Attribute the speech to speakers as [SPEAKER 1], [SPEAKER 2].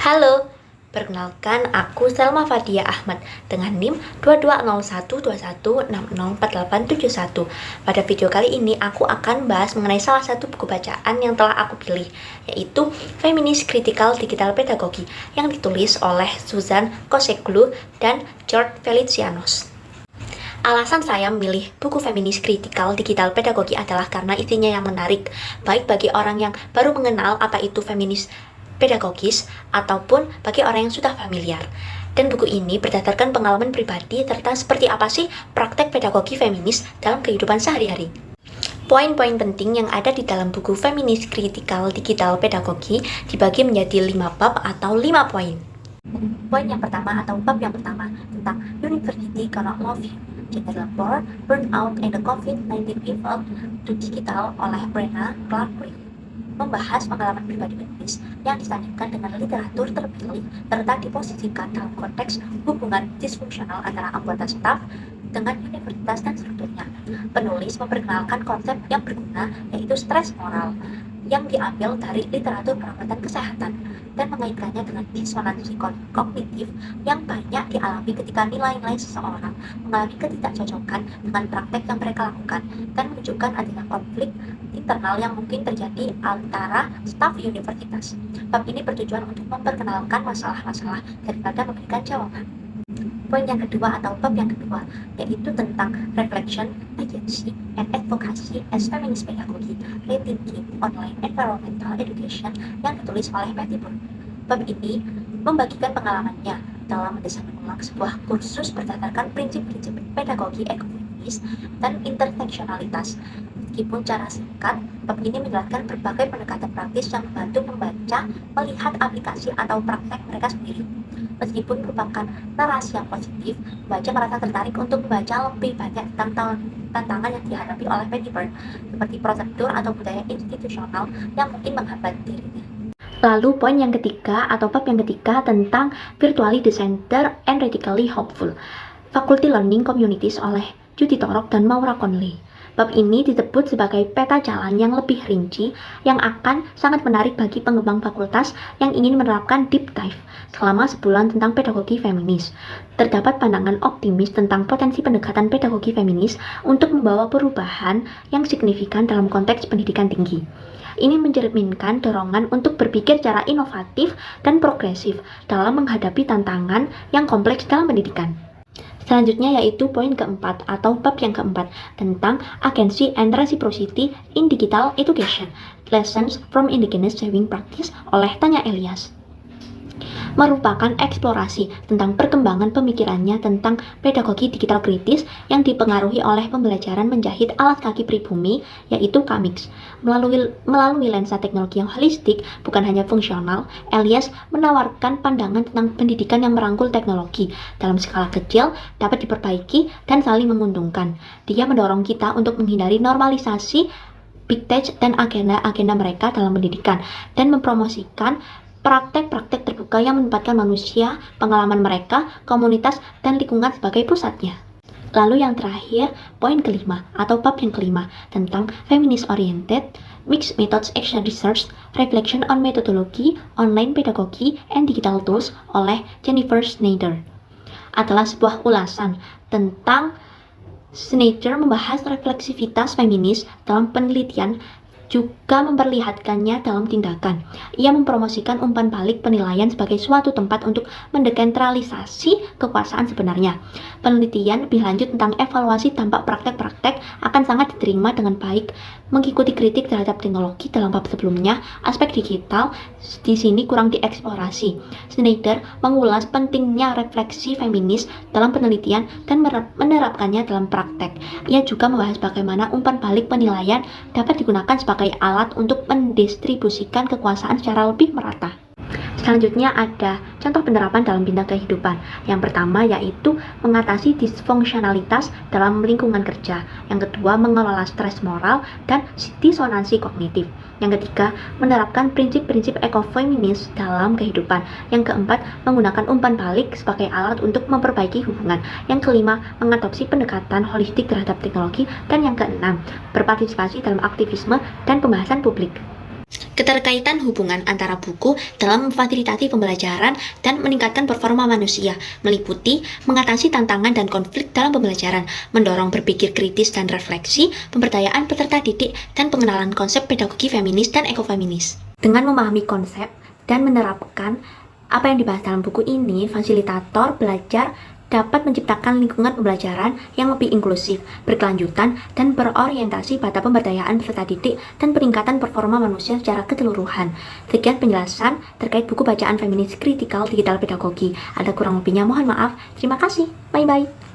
[SPEAKER 1] Halo, perkenalkan aku Selma Fadia Ahmad dengan NIM 220121604871. Pada video kali ini aku akan bahas mengenai salah satu buku bacaan yang telah aku pilih, yaitu Feminist Critical Digital Pedagogy yang ditulis oleh Suzanne Koseklu dan George Felicianos. Alasan saya memilih buku Feminis Kritikal Digital Pedagogi adalah karena isinya yang menarik, baik bagi orang yang baru mengenal apa itu feminis pedagogis ataupun bagi orang yang sudah familiar. Dan buku ini berdasarkan pengalaman pribadi serta seperti apa sih praktek pedagogi feminis dalam kehidupan sehari-hari. Poin-poin penting yang ada di dalam buku Feminis Kritikal Digital Pedagogi dibagi menjadi 5 bab atau 5 poin. Poin yang pertama atau bab yang pertama tentang University Cannot Love You, Gender Labor, Burnout, and the COVID-19 Pivot to Digital oleh Brenna Clark-Wright, membahas pengalaman pribadi penulis yang disandingkan dengan literatur terpilih serta diposisikan dalam konteks hubungan disfungsional antara anggota staf dengan universitas dan strukturnya. Penulis memperkenalkan konsep yang berguna, yaitu stres moral, yang diambil dari literatur perawatan kesehatan dan mengaitkannya dengan disonansi kognitif yang banyak dialami ketika nilai-nilai seseorang mengalami ketidakcocokan dengan praktek yang mereka lakukan dan menunjukkan adanya konflik internal yang mungkin terjadi antara staf universitas. Bab ini bertujuan untuk memperkenalkan masalah-masalah daripada memberikan jawaban. Poin yang kedua atau bab yang kedua yaitu tentang reflection, agency, and advocacy as feminist pedagogy, rethinking online environmental education yang ditulis oleh Patty Burke. Bab ini membagikan pengalamannya dalam mendesain ulang sebuah kursus berdasarkan prinsip-prinsip pedagogi ekofeminis dan interseksionalitas. Meskipun cara singkat, bab ini menjelaskan berbagai pendekatan praktis yang membantu membaca, melihat aplikasi atau praktek mereka sendiri. Meskipun merupakan narasi yang positif, pembaca merasa tertarik untuk membaca lebih banyak tentang tantangan yang dihadapi oleh Patty Burke, seperti prosedur atau budaya institusional yang mungkin menghambat dirinya. Lalu poin yang ketiga atau bab yang ketiga tentang Virtually Decenter and Radically Hopeful, Faculty Learning Communities oleh Judy Torok dan Maura Conley. Bab ini disebut sebagai peta jalan yang lebih rinci yang akan sangat menarik bagi pengembang fakultas yang ingin menerapkan deep dive selama sebulan tentang pedagogi feminis. Terdapat pandangan optimis tentang potensi pendekatan pedagogi feminis untuk membawa perubahan yang signifikan dalam konteks pendidikan tinggi. Ini mencerminkan dorongan untuk berpikir secara inovatif dan progresif dalam menghadapi tantangan yang kompleks dalam pendidikan. Selanjutnya yaitu poin keempat atau bab yang keempat tentang Agency and Reciprocity in Digital Education, Lessons from Indigenous Saving Practice oleh Tanya Elias. Merupakan eksplorasi tentang perkembangan pemikirannya tentang pedagogi digital kritis yang dipengaruhi oleh pembelajaran menjahit alas kaki pribumi, yaitu Kamix. Melalui lensa teknologi yang holistik, bukan hanya fungsional, Elias menawarkan pandangan tentang pendidikan yang merangkul teknologi dalam skala kecil, dapat diperbaiki, dan saling menguntungkan. Dia mendorong kita untuk menghindari normalisasi big tech dan agenda-agenda mereka dalam pendidikan, dan mempromosikan praktek-praktek terbuka yang menempatkan manusia, pengalaman mereka, komunitas, dan lingkungan sebagai pusatnya. Lalu yang terakhir, poin kelima atau bab yang kelima tentang Feminist Oriented, Mixed Methods Action Research, Reflection on Methodology, Online Pedagogy, and Digital Tools oleh Jennifer Snyder. Adalah sebuah ulasan tentang Snyder membahas refleksivitas feminis dalam penelitian juga memperlihatkannya dalam tindakan. Ia mempromosikan umpan balik penilaian sebagai suatu tempat untuk mendesentralisasi kekuasaan sebenarnya. Penelitian lebih lanjut tentang evaluasi dampak praktek-praktek akan sangat diterima dengan baik. Mengikuti kritik terhadap teknologi dalam bab sebelumnya, aspek digital di sini kurang dieksplorasi. Snyder mengulas pentingnya refleksi feminis dalam penelitian dan menerapkannya dalam praktek. Ia juga membahas bagaimana umpan balik penilaian dapat digunakan sebagai alat untuk mendistribusikan kekuasaan secara lebih merata. Selanjutnya ada contoh penerapan dalam bidang kehidupan. Yang pertama yaitu mengatasi disfungsionalitas dalam lingkungan kerja. Yang kedua, mengelola stres moral dan disonansi kognitif. Yang ketiga, menerapkan prinsip-prinsip ekofeminis dalam kehidupan. Yang keempat, menggunakan umpan balik sebagai alat untuk memperbaiki hubungan. Yang kelima, mengadopsi pendekatan holistik terhadap teknologi. Dan yang keenam, berpartisipasi dalam aktivisme dan pembahasan publik. Keterkaitan hubungan antara buku dalam memfasilitasi pembelajaran dan meningkatkan performa manusia, meliputi mengatasi tantangan dan konflik dalam pembelajaran, mendorong berpikir kritis dan refleksi, pemberdayaan peserta didik, dan pengenalan konsep pedagogi feminis dan ekofeminis. Dengan memahami konsep dan menerapkan apa yang dibahas dalam buku ini, fasilitator belajar dapat menciptakan lingkungan pembelajaran yang lebih inklusif, berkelanjutan, dan berorientasi pada pemberdayaan peserta didik dan peningkatan performa manusia secara keseluruhan. Sekian penjelasan terkait buku bacaan feminis kritikal digital pedagogi. Ada kurang lebihnya mohon maaf. Terima kasih. Bye-bye.